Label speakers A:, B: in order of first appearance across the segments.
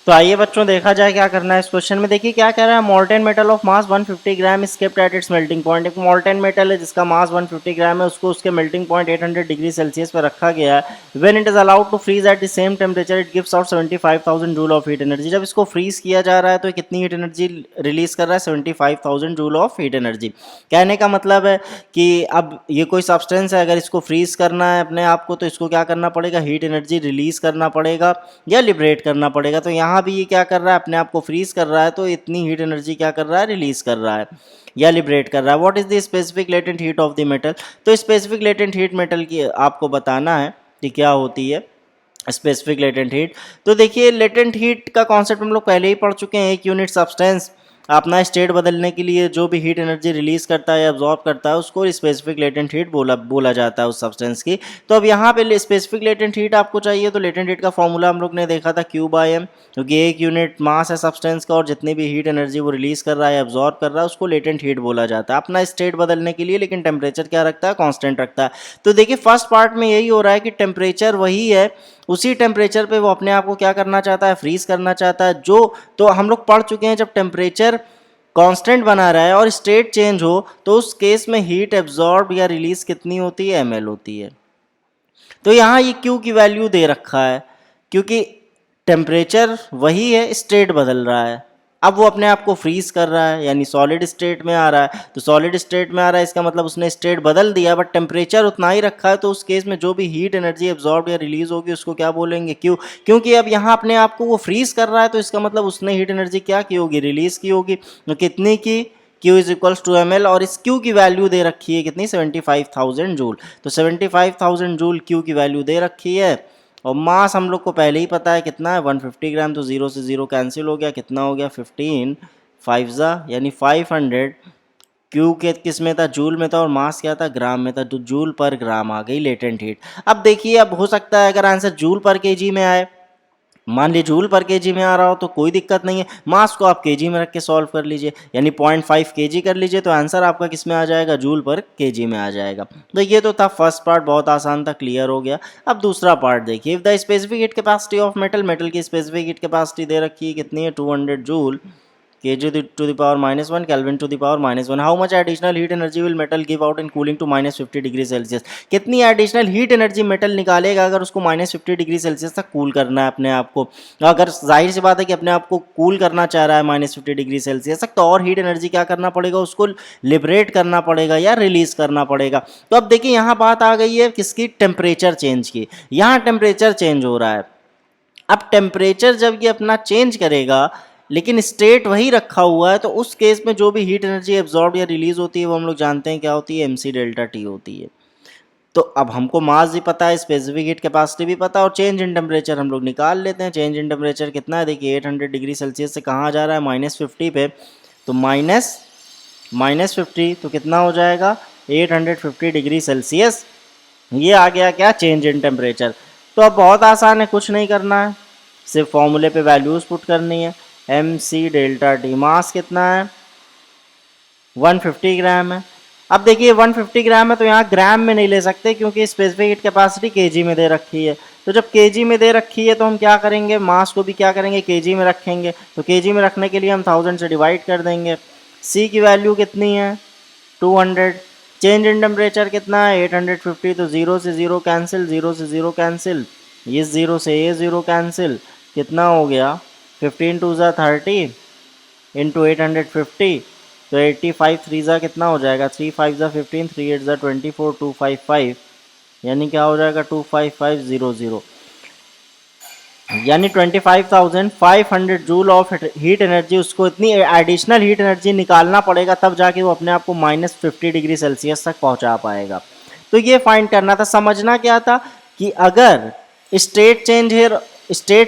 A: तो आइए बच्चों देखा जाए क्या करना है इस क्वेश्चन में। देखिए क्या कह रहा है, molten metal of mass 150 gram is kept at its melting point. एक मोल्टेन मेटल है जिसका मास 150 ग्राम है, उसको उसके मेल्टिंग पॉइंट 800 डिग्री सेल्सियस पर रखा गया है। When it is allowed to freeze at the same temperature it gives out 75,000 joule of heat energy. जब इसको फ्रीज किया जा रहा है तो कितनी हीट एनर्जी रिलीज कर रहा है, 75,000 जूल ऑफ हीट एनर्जी। कहने का मतलब है कि अब ये कोई सब्सटेंस है, अगर इसको फ्रीज करना है अपने आप को तो इसको क्या करना पड़ेगा, हीट एनर्जी रिलीज करना पड़ेगा या लिबरेट करना पड़ेगा। तो यहाँ भी ये क्या कर रहा है, अपने आप को फ्रीज कर रहा है, तो इतनी हीट एनर्जी क्या कर रहा है, रिलीज कर रहा है या लिबरेट कर रहा है। What is the specific latent heat of the metal. तो स्पेसिफिक लेटेंट हीट मेटल की आपको बताना है कि क्या होती है स्पेसिफिक लेटेंट हीट। तो देखिए लेटेंट हीट का कॉन्सेप्ट हम लोग पहले ही पढ़ चुके हैं। एक यूनिट सब्सटेंस अपना स्टेट बदलने के लिए जो भी हीट एनर्जी रिलीज करता है या अब्जॉर्ब करता है उसको स्पेसिफिक लेटेंट हीट बोला जाता है उस सब्सटेंस की। तो अब यहाँ पे स्पेसिफिक लेटेंट हीट आपको चाहिए, तो लेटेंट हीट का फॉर्मूला हम लोग ने देखा था Q/m, क्योंकि एक यूनिट मास है सब्सटेंस का और जितनी भी हीट एनर्जी वो रिलीज कर रहा है अब्जॉर्ब कर रहा है उसको लेटेंट हीट बोला जाता है अपना स्टेट बदलने के लिए, लेकिन टेम्परेचर क्या रखता है, कॉन्स्टेंट रखता है। तो देखिए फर्स्ट पार्ट में यही हो रहा है कि टेम्परेचर वही है, उसी टेम्परेचर पे वो अपने आप को क्या करना चाहता है, फ्रीज करना चाहता है। जो तो हम लोग पढ़ चुके हैं जब टेम्परेचर कांस्टेंट बना रहा है और स्टेट चेंज हो तो उस केस में हीट एब्जॉर्ब या रिलीज कितनी होती है, ml होती है। तो यहाँ ये Q की वैल्यू दे रखा है क्योंकि टेम्परेचर वही है, स्टेट बदल रहा है। अब वो अपने आप को फ्रीज कर रहा है यानी सॉलिड स्टेट में आ रहा है, तो सॉलिड स्टेट में आ रहा है इसका मतलब उसने स्टेट बदल दिया बट टेम्परेचर उतना ही रखा है। तो उस केस में जो भी हीट एनर्जी एब्जॉर्ब या रिलीज होगी उसको क्या बोलेंगे, क्यू। क्योंकि अब यहाँ अपने आप को वो फ्रीज कर रहा है तो इसका मतलब उसने हीट एनर्जी क्या की होगी, रिलीज की होगी। तो कितनी की, Q is equals to ml, और इस Q की वैल्यू दे रखी है कितनी, 75,000 जूल। तो 75,000 जूल Q की वैल्यू दे रखी है और मास हम लोग को पहले ही पता है कितना है, 150 ग्राम। तो जीरो से जीरो कैंसिल हो गया, कितना हो गया, 15 5 यानी 500। क्यू के किस में था, जूल में था, और मास क्या था, ग्राम में था। तो जूल पर ग्राम आ गई लेटेंट हीट। अब देखिए अब हो सकता है अगर आंसर जूल पर केजी में आए, मान लीजिए जूल पर केजी में आ रहा हो तो कोई दिक्कत नहीं है, मास को आप केजी में रख के सॉल्व कर लीजिए यानी 0.5 केजी कर लीजिए तो आंसर आपका किस में आ जाएगा, जूल पर केजी में आ जाएगा। तो ये तो था फर्स्ट पार्ट, बहुत आसान था, क्लियर हो गया। अब दूसरा पार्ट देखिए, if the specific heat capacity of metal, metal की स्पेसिफिक हीट कैपेसिटी दे रखी है कितनी है, 200 joule, kg to the power -1, Kelvin to the power -1. How much additional heat energy will metal give out in cooling to -50 degree Celsius. कितनी additional heat energy metal निकालेगा अगर उसको -50 degree Celsius तक cool करना है अपने आप को। अगर जाहिर सी बात है कि अपने आप को कूल करना चाह रहा है -50 डिग्री सेल्सियस तक, तो और हीट एनर्जी क्या करना पड़ेगा, उसको लिबरेट करना पड़ेगा या रिलीज करना पड़ेगा। तो अब देखिए यहाँ बात आ गई है किसकी, टेम्परेचर चेंज की। यहाँ टेम्परेचर चेंज हो रहा है। अब टेम्परेचर जब ये अपना चेंज करेगा लेकिन स्टेट वही रखा हुआ है तो उस केस में जो भी हीट एनर्जी एब्जॉर्ब या रिलीज होती है वो हम लोग जानते हैं क्या होती है, mc डेल्टा टी होती है। तो अब हमको मास भी पता है, स्पेसिफिक हीट कैपेसिटी भी पता है और चेंज इन टेम्परेचर हम लोग निकाल लेते हैं। चेंज इन टेम्परेचर कितना है, देखिए 800 डिग्री सेल्सियस से कहाँ जा रहा है, -50 पे। तो -50 तो कितना हो जाएगा, 850 डिग्री सेल्सियस। ये आ गया क्या, चेंज इन टेम्परेचर। तो अब बहुत आसान है, कुछ नहीं करना है, सिर्फ फॉर्मूले पे वैल्यूज पुट करनी है। एम सी डेल्टा टी, मास कितना है, 150 ग्राम है। अब देखिए 150 ग्राम है तो यहाँ ग्राम में नहीं ले सकते क्योंकि स्पेसिफिक हीट कैपेसिटी केजी में दे रखी है। तो जब केजी में दे रखी है तो हम क्या करेंगे, मास को भी क्या करेंगे, केजी में रखेंगे। तो केजी में रखने के लिए हम 1000 से डिवाइड कर देंगे। सी की वैल्यू कितनी है, 200। चेंज इन टेम्परेचर कितना है, 850। तो जीरो से जीरो कैंसिल, जीरो से जीरो कैंसिल, ये जीरो से ये जीरो कैंसिल, कितना हो गया, 15 2 ज़ा 30 इंटू 850। तो 85 3 ज़ा कितना हो जाएगा, 3 5 ज़ा 15, 3 8 ज़ा 24, 255 यानी क्या हो जाएगा, 25500 यानी 25,500 जूल ऑफ हीट एनर्जी। उसको इतनी एडिशनल हीट एनर्जी निकालना पड़ेगा तब जाके वो अपने आप को -50 डिग्री सेल्सियस तक पहुंचा पाएगा। तो ये फाइंड करना था। समझना क्या था कि अगर स्टेट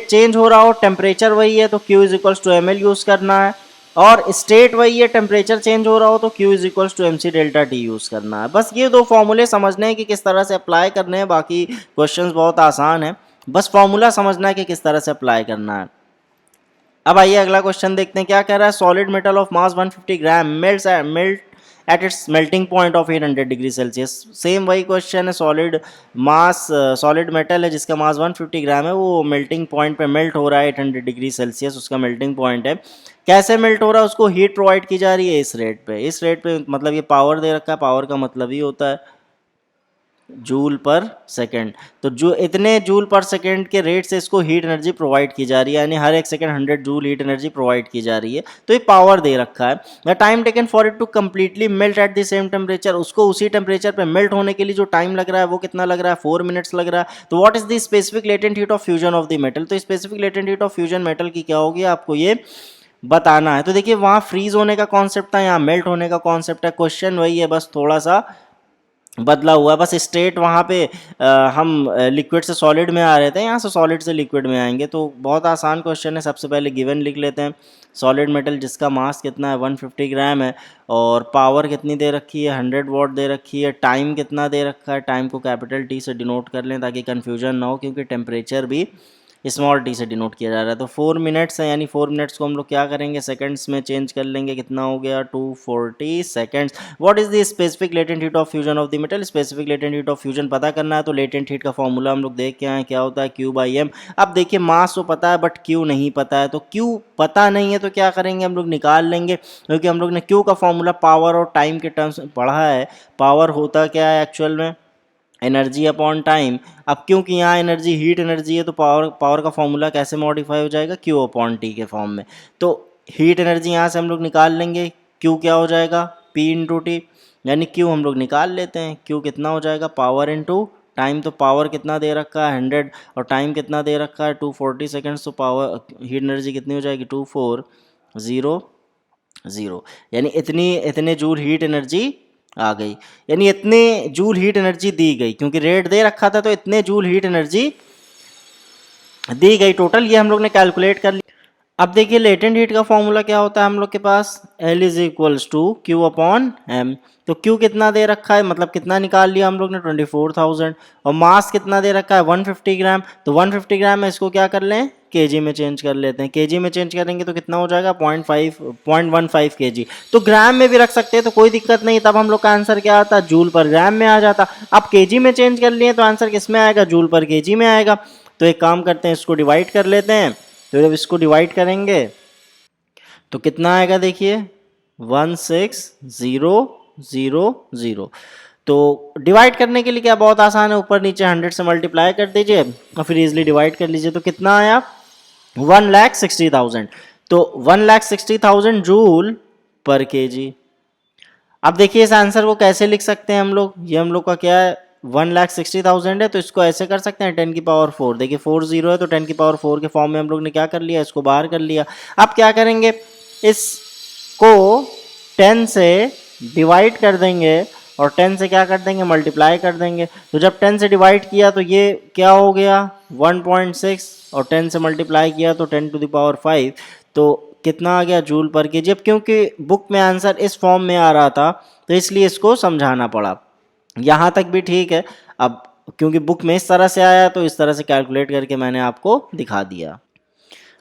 A: चेंज हो रहा हो, टेम्परेचर वही है तो Q is equals to ml use करना है, और स्टेट वही है, टेम्परेचर चेंज हो रहा हो तो Q is equals to mc delta T use करना है। बस ये दो फॉर्मूले समझने हैं कि किस तरह से अप्लाई करने हैं, बाकी क्वेश्चंस बहुत आसान है, बस फॉर्मूला समझना है कि किस तरह से अप्लाई करना है। अब आइए अगला क्वेश्चन देखते हैं क्या कह रहा है। Solid metal of mass 150 gram melt at its melting point of 800 degree Celsius. Same वही क्वेश्चन है, सॉलिड मेटल है जिसका मास 150 ग्राम है, वो मेल्टिंग पॉइंट पे मेल्ट हो रहा है 800 डिग्री सेल्सियस, उसका मेल्टिंग पॉइंट है। कैसे मेल्ट हो रहा है, उसको हीट प्रोवाइड की जा रही है इस रेट पे मतलब ये पावर दे रखा है, पावर का मतलब ही होता है जूल पर सेकंड। तो जो इतने जूल पर सेकंड के रेट से इसको हीट एनर्जी प्रोवाइड की जा रही है, यानी हर एक second 100 joule heat energy provide की जा रही है, तो ये पावर दे रखा है। The time taken for it to completely melt at the same temperature, उसको उसी टेम्परेचर पे मेल्ट होने के लिए जो टाइम लग रहा है वो कितना लग रहा है, 4 मिनट्स लग रहा है। तो what is the specific latent heat of fusion of the metal, तो specific latent heat of fusion metal की क्या होगी आपको ये बताना है। तो देखिए वहाँ फ्रीज होने का कॉन्सेप्ट था, यहाँ मेल्ट होने का कॉन्सेप्ट है, क्वेश्चन वही है, बस थोड़ा सा बदला हुआ है। बस स्टेट वहाँ पे हम लिक्विड से सॉलिड में आ रहे थे, यहाँ से सॉलिड से लिक्विड में आएंगे। तो बहुत आसान क्वेश्चन है, सबसे पहले गिवन लिख लेते हैं। सॉलिड मेटल जिसका मास कितना है 150 ग्राम है, और पावर कितनी दे रखी है 100 वॉट दे रखी है, टाइम कितना दे रखा है, टाइम को कैपिटल टी से डिनोट कर लें ताकि कन्फ्यूजन ना हो, क्योंकि टेम्परेचर भी स्मॉल टी से डिनोट किया जा रहा है। तो 4 मिनट्स है, यानी 4 मिनट्स को हम लोग क्या करेंगे सेकंड्स में चेंज कर लेंगे, कितना हो गया 240 seconds. What is the specific latent heat of fusion of the metal, specific latent heat of fusion पता करना है। तो लेटेंट हीट का फॉर्मूला हम लोग देख के आए, क्या होता है Q/m। अब देखिए मास तो पता है बट Q नहीं पता है, तो Q पता नहीं है तो क्या करेंगे हम लोग निकाल लेंगे, क्योंकि हम लोग ने Q का फॉर्मूला पावर और टाइम के टर्म्स में पढ़ा है। पावर होता क्या है एक्चुअल में, एनर्जी अपॉन टाइम। अब क्योंकि यहाँ एनर्जी हीट एनर्जी है तो पावर का फॉर्मूला कैसे मॉडिफाई हो जाएगा, Q अपॉन टी के फॉर्म में। तो हीट एनर्जी यहाँ से हम लोग निकाल लेंगे, Q क्या हो जाएगा P इंटू टी, यानी Q हम लोग निकाल लेते हैं, Q कितना हो जाएगा पावर इंटू टाइम। तो पावर कितना दे रखा है 100 और टाइम कितना दे रखा है 240 सेकेंड्स, तो पावर हीट एनर्जी कितनी हो जाएगी 2400, यानी इतने जूल हीट एनर्जी आ गई, यानी इतने जूल हीट एनर्जी दी गई, क्योंकि रेट दे रखा था तो इतने जूल हीट एनर्जी दी गई टोटल, ये हम लोग ने कैलकुलेट कर लिया। अब देखिए लेटेंट हीट का फॉर्मूला क्या होता है हम लोग के पास, L is equals to Q upon M। तो Q कितना दे रखा है, मतलब कितना निकाल लिया हम लोग ने 24,000, और मास कितना दे रखा है 150 ग्राम। तो 150 ग्राम में इसको क्या कर लें केजी में चेंज कर लेते हैं, केजी में चेंज करेंगे तो कितना हो जाएगा 0.15 केजी। तो ग्राम में भी रख सकते हैं तो कोई दिक्कत नहीं, तब हम लोग का आंसर क्या आता जूल पर ग्राम में आ जाता। अब केजी में चेंज कर लिए तो आंसर किस में आएगा, जूल पर केजी में आएगा। तो एक काम करते हैं इसको डिवाइड कर लेते हैं, तो जब इसको डिवाइड करेंगे तो कितना आएगा देखिए 16000। तो डिवाइड करने के लिए क्या बहुत आसान है, ऊपर नीचे 100 से मल्टीप्लाई कर दीजिए और फिर इजीली डिवाइड कर लीजिए। तो कितना आया 1,60,000। तो 1,60,000 जूल पर केजी। अब देखिए इस आंसर को कैसे लिख सकते हैं हम लोग, ये हम लोग का क्या है 1,60,000 है, तो इसको ऐसे कर सकते हैं 10 की पावर 4। देखिए 4 0 है तो 10 की पावर 4 के फॉर्म में हम लोग ने क्या कर लिया, इसको बाहर कर लिया। अब क्या करेंगे, इसको 10 से डिवाइड कर देंगे और 10 से क्या कर देंगे मल्टीप्लाई कर देंगे। तो जब 10 से डिवाइड किया तो ये क्या हो गया 1.6, और 10 से मल्टीप्लाई किया तो 10 टू द पावर 5, तो कितना आ गया जूल पर केजी। अब क्योंकि बुक में आंसर इस फॉर्म में आ रहा था तो इसलिए इसको समझाना पड़ा, यहाँ तक भी ठीक है। अब क्योंकि बुक में इस तरह से आया तो इस तरह से कैलकुलेट करके मैंने आपको दिखा दिया।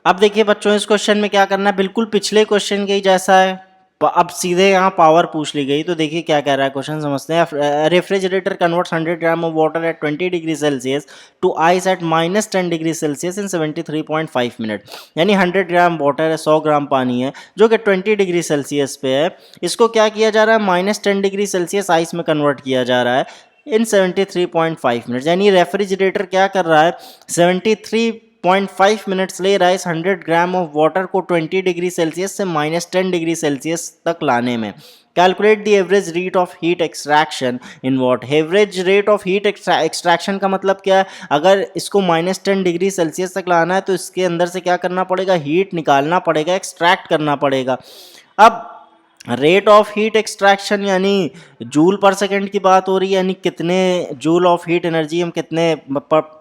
A: अब देखिए बच्चों इस क्वेश्चन में क्या करना है, बिल्कुल पिछले क्वेश्चन के ही जैसा है। अब सीधे यहाँ पावर पूछ ली गई, तो देखिए क्या कह रहा है क्वेश्चन समझते हैं। Refrigerator converts 100 gram of water at 20 degree Celsius to ice at -10 degree Celsius in 73.5 minute. यानी 100 ग्राम वाटर है, 100 ग्राम पानी है जो कि 20 डिग्री सेल्सियस पे है, इसको क्या किया जा रहा है -10 डिग्री सेल्सियस आइस में कन्वर्ट किया जा रहा है इन 73.5 मिनट। यानी रेफ्रिजरेटर क्या कर रहा है 73.5 मिनट्स ले रहा है इस 100 ग्राम ऑफ वाटर को 20 डिग्री सेल्सियस से -10 डिग्री सेल्सियस तक लाने में। Calculate the average rate of heat extraction in what. Average rate of heat extraction का मतलब क्या है, अगर इसको -10 डिग्री सेल्सियस तक लाना है तो इसके अंदर से क्या करना पड़ेगा, हीट निकालना पड़ेगा, एक्सट्रैक्ट करना पड़ेगा। अब रेट ऑफ हीट एक्सट्रैक्शन यानी जूल पर सेकंड की बात हो रही है, यानी कितने जूल ऑफ हीट एनर्जी हम कितने पर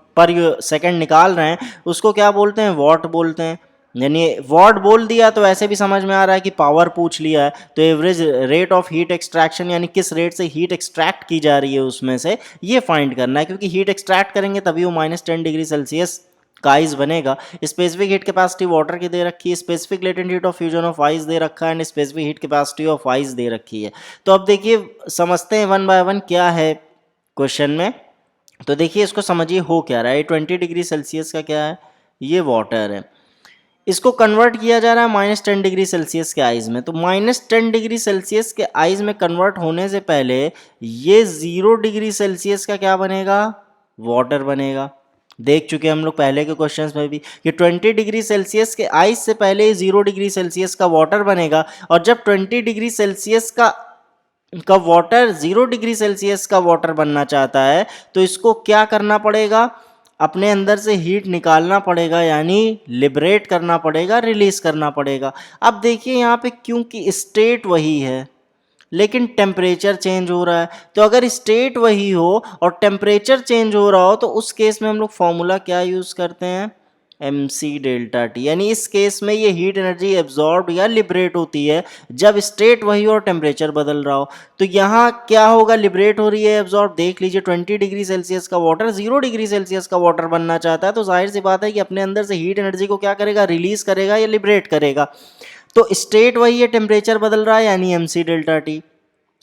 A: सेकंड निकाल रहे हैं, उसको क्या बोलते हैं वॉट बोलते हैं। यानी वॉट बोल दिया तो ऐसे भी समझ में आ रहा है कि पावर पूछ लिया है, तो average rate of heat extraction यानी किस रेट से हीट एक्सट्रैक्ट की जा रही है उसमें से ये फाइंड करना है, क्योंकि हीट एक्सट्रैक्ट करेंगे तभी वो -10 डिग्री सेल्सियस का आइस बनेगा। स्पेसिफिक हीट कैपेसिटी वाटर की दे रखी है, specific latent heat of fusion of ice दे रखा है and specific heat capacity of ice दे रखी है। तो अब देखिए समझते हैं वन बाय वन क्या है क्वेश्चन में। तो देखिए इसको समझिए हो क्या रहा है। 20 डिग्री सेल्सियस का क्या है, ये वाटर है, इसको कन्वर्ट किया जा रहा है -10 डिग्री सेल्सियस के आइस में। तो -10 डिग्री सेल्सियस के आइस में कन्वर्ट होने से पहले ये 0 डिग्री सेल्सियस का क्या बनेगा, वाटर बनेगा। देख चुके हम लोग पहले के क्वेश्चंस में भी कि 20 डिग्री सेल्सियस के आइस से पहले 0 डिग्री सेल्सियस का वाटर बनेगा, और जब 20 डिग्री सेल्सियस का वाटर 0 डिग्री सेल्सियस का वाटर बनना चाहता है तो इसको क्या करना पड़ेगा, अपने अंदर से हीट निकालना पड़ेगा, यानी लिबरेट करना पड़ेगा, रिलीज करना पड़ेगा। अब देखिए यहाँ पे क्योंकि स्टेट वही है लेकिन टेम्परेचर चेंज हो रहा है, तो अगर स्टेट वही हो और टेम्परेचर चेंज हो रहा हो तो उस केस में हम लोग फॉर्मूला क्या यूज़ करते हैं, mc डेल्टा टी। यानी इस केस में ये हीट एनर्जी एब्जॉर्ब या लिबरेट होती है जब स्टेट वही हो और टेम्परेचर बदल रहा हो। तो यहाँ क्या होगा, लिबरेट हो रही है, एब्जॉर्ब। देख लीजिए 20 डिग्री सेल्सियस का वाटर 0 डिग्री सेल्सियस का वाटर बनना चाहता है, तो जाहिर सी बात है कि अपने अंदर से हीट एनर्जी को क्या करेगा, रिलीज करेगा या लिबरेट करेगा। तो स्टेट वही है, टेम्परेचर बदल रहा है, यानी mc डेल्टा टी।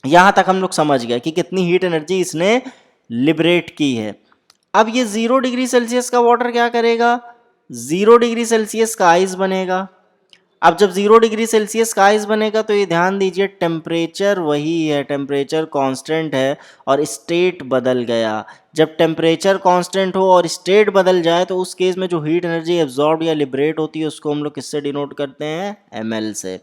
A: यहां तक हम लोग समझ गए कि कितनी हीट एनर्जी इसने लिबरेट की है। अब ये 0 डिग्री सेल्सियस का वाटर क्या करेगा, 0 डिग्री सेल्सियस का आइस बनेगा। अब जब 0 डिग्री सेल्सियस का आइस बनेगा तो ये ध्यान दीजिए टेम्परेचर वही है, टेम्परेचर कांस्टेंट है और स्टेट बदल गया। जब टेम्परेचर कांस्टेंट हो और स्टेट बदल जाए तो उस केस में जो हीट एनर्जी एब्जॉर्ब या लिबरेट होती है उसको हम लोग किससे डिनोट करते हैं, ml से।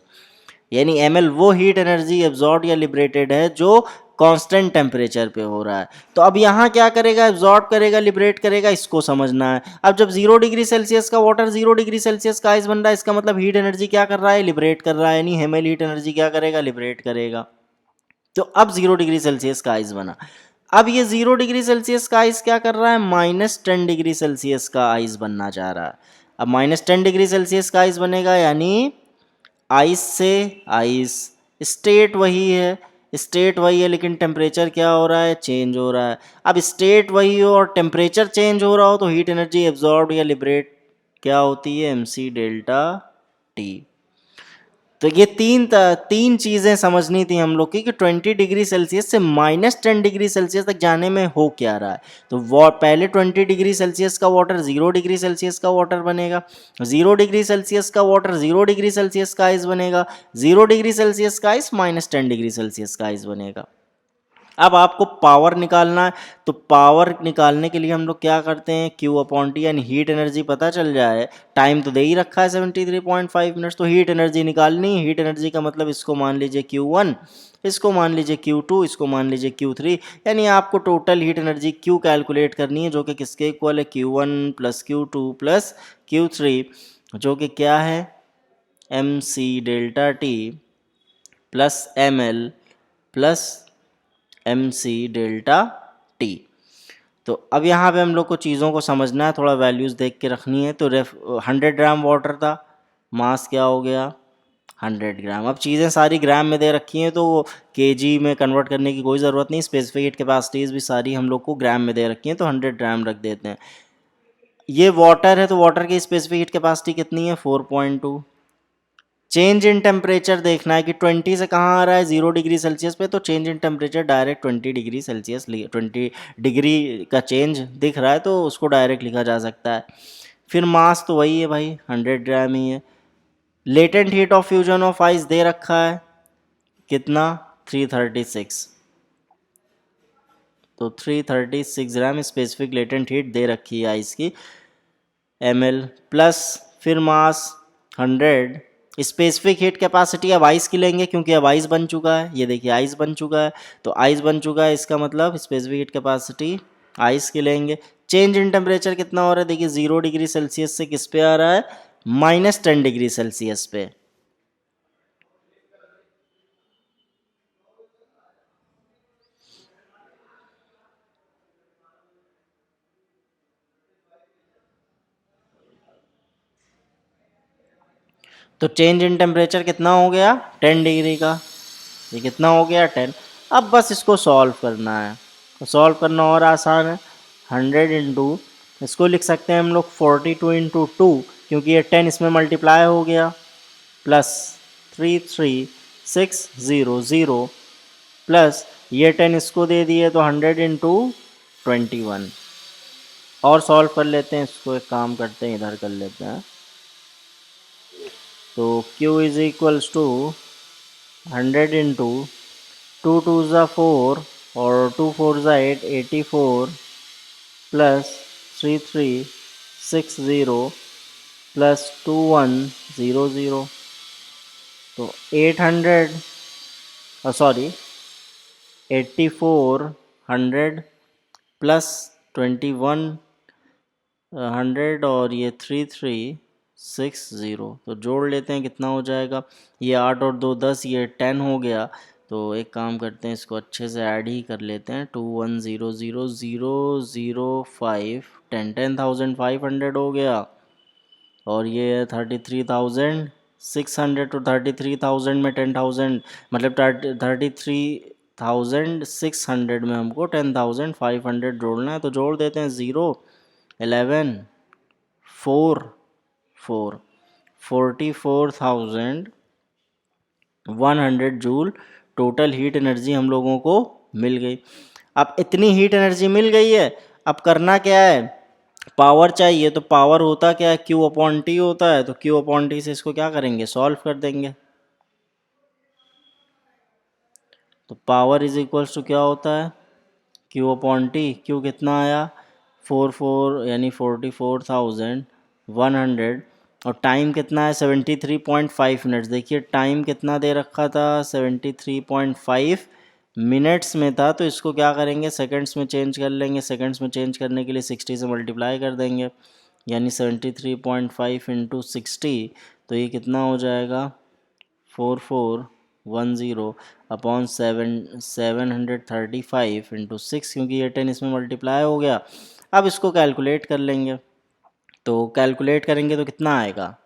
A: यानी ml वो हीट एनर्जी एब्जॉर्ब या लिबरेटेड है जो कांस्टेंट टेम्परेचर पे हो रहा है। तो अब यहाँ क्या करेगा, एब्जॉर्ब करेगा, लिबरेट करेगा, इसको समझना है। अब जब 0 डिग्री सेल्सियस का वाटर 0 डिग्री सेल्सियस का आइस बन रहा है, इसका मतलब हीट एनर्जी क्या कर रहा है, लिबरेट कर रहा है, यानी हेमल हीट एनर्जी क्या करेगा, लिबरेट करेगा। तो अब 0 डिग्री सेल्सियस का आइस बना। अब ये 0 डिग्री सेल्सियस का आइस क्या कर रहा है, -10 डिग्री सेल्सियस का आइस बनना चाह रहा है। अब -10 डिग्री सेल्सियस का आइस बनेगा, यानी आइस से आइस, स्टेट वही है, स्टेट वही है लेकिन टेम्परेचर क्या हो रहा है, चेंज हो रहा है। अब स्टेट वही हो और टेम्परेचर चेंज हो रहा हो तो हीट एनर्जी एब्जॉर्ब या लिबरेट क्या होती है, mc डेल्टा टी। तो ये तीन चीज़ें समझनी थी हम लोग की कि 20 डिग्री सेल्सियस से -10 डिग्री सेल्सियस तक जाने में हो क्या रहा है। तो वो पहले 20 डिग्री सेल्सियस का वाटर 0 डिग्री सेल्सियस का वाटर बनेगा, 0 डिग्री सेल्सियस का वाटर 0 डिग्री सेल्सियस का आइस बनेगा, 0 डिग्री सेल्सियस का आइस -10 डिग्री सेल्सियस का आइस बनेगा। अब आपको पावर निकालना है, तो पावर निकालने के लिए हम लोग क्या करते हैं, Q अपॉन टी, यानी हीट एनर्जी पता चल जाए। टाइम तो दे ही रखा है 73.5 मिनट्स, तो हीट एनर्जी निकालनी है। हीट एनर्जी का मतलब इसको मान लीजिए Q1, इसको मान लीजिए Q2, इसको मान लीजिए Q3, यानी आपको total heat energy Q calculate करनी है जो कि किसके इक्वल है, Q1 plus Q2 plus Q3, जो कि क्या है, mc delta T plus ml plus mc delta T. तो अब यहाँ पे हम लोग को चीज़ों को समझना है, थोड़ा वैल्यूज़ देख के रखनी है। तो 100 ग्राम वाटर था, मास क्या हो गया, 100 ग्राम। अब चीज़ें सारी ग्राम में दे रखी हैं तो केजी में कन्वर्ट करने की कोई ज़रूरत नहीं, स्पेसिफिक हीट कैपेसिटीज़ भी सारी हम लोग को ग्राम में दे रखी हैं, तो 100 ग्राम रख देते हैं। ये वाटर है तो वाटर की स्पेसिफिक हीट कैपेसिटी कितनी है, 4.2। चेंज इन टेम्परेचर देखना है कि 20 से कहाँ आ रहा है, 0 डिग्री सेल्सियस पे, तो change in temperature direct 20 degree Celsius, 20 degree का चेंज दिख रहा है तो उसको डायरेक्ट लिखा जा सकता है। फिर मास तो वही है भाई, 100 ग्राम ही है। Latent heat of fusion of ice दे रखा है कितना, 336, तो 336 ग्राम स्पेसिफिक लेटेंट हीट दे रखी है आइस की, ml प्लस फिर मास 100। स्पेसिफिक हीट कैपेसिटी अब आइस की लेंगे क्योंकि अब आइस बन चुका है, ये देखिए आइस बन चुका है, तो आइस बन चुका है इसका मतलब स्पेसिफिक हीट कैपेसिटी आइस की लेंगे। चेंज इन टेम्परेचर कितना हो रहा है, देखिए 0 डिग्री सेल्सियस से किस पे आ रहा है, -10 डिग्री सेल्सियस पे। तो चेंज इन टेम्परेचर कितना हो गया, 10 डिग्री का, ये कितना हो गया, 10। अब बस इसको सॉल्व करना है, तो सॉल्व करना और आसान है। 100 इंटू इसको लिख सकते हैं हम लोग 42 इंटू 2, क्योंकि ये 10 इसमें मल्टीप्लाई हो गया, प्लस 33600 प्लस ये 10 इसको दे दिए तो 100 इंटू 21। और सॉल्व कर लेते हैं इसको, एक काम करते हैं इधर कर लेते हैं। तो Q is equals to 100 into 2 2 ज़ा 4 और 2 4 ज़ा 8, 84 प्लस 3360 प्लस 2100। तो 800 सॉरी 8400 प्लस 2100 और ये 3360, तो जोड़ लेते हैं कितना हो जाएगा। ये 8 और 2 10, ये 10 हो गया। तो एक काम करते हैं, इसको अच्छे से ऐड ही कर लेते हैं। 2100005 10,500 हो गया, और ये 33,600, तो 33,000 में 10,000 मतलब 33,600 में हमको 10,500 जोड़ना है। तो जोड़ देते हैं 0 11 4 4 44,100 जूल टोटल हीट एनर्जी हम लोगों को मिल गई। अब इतनी हीट एनर्जी मिल गई है, अब करना क्या है, पावर चाहिए। तो पावर होता क्या है, Q अपॉन टी होता है। तो Q अपॉन टी से इसको क्या करेंगे, सॉल्व कर देंगे। तो पावर इज इक्वल्स टू क्या होता है, Q अपॉन टी। Q कितना आया 44 यानी 44,100, और टाइम कितना है 73.5 मिनट्स। देखिए टाइम कितना दे रखा था, 73.5 मिनट्स में था। तो इसको क्या करेंगे, सेकंड्स में चेंज कर लेंगे। सेकंड्स में चेंज करने के लिए 60 से मल्टीप्लाई कर देंगे, यानी 73.5 इंटू 60। तो ये कितना हो जाएगा 4410 अपॉन 735 इंटू 6, क्योंकि ये 10 इसमें मल्टीप्लाई हो गया। अब इसको कैलकुलेट कर लेंगे। तो कैलकुलेट करेंगे तो कितना आएगा,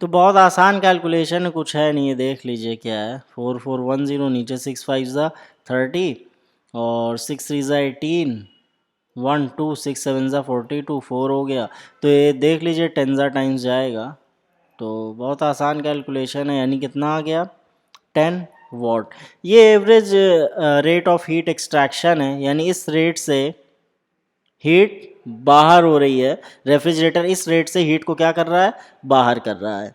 A: तो बहुत आसान कैलकुलेशन है, कुछ है नहीं, ये देख लीजिए क्या है। 4410 नीचे 6 5 ज़ा 30 और 6 3 ज़ा 18 1 2 6 7 ज़ा 42 4 हो गया। तो ये देख लीजिए 10 ज़ा टाइम्स जाएगा। तो बहुत आसान कैलकुलेशन है, यानी कितना आ गया 10 वॉट। ये average rate of heat extraction है, यानी इस रेट से हीट बाहर हो रही है। रेफ्रिजरेटर इस रेट से हीट को क्या कर रहा है, बाहर कर रहा है।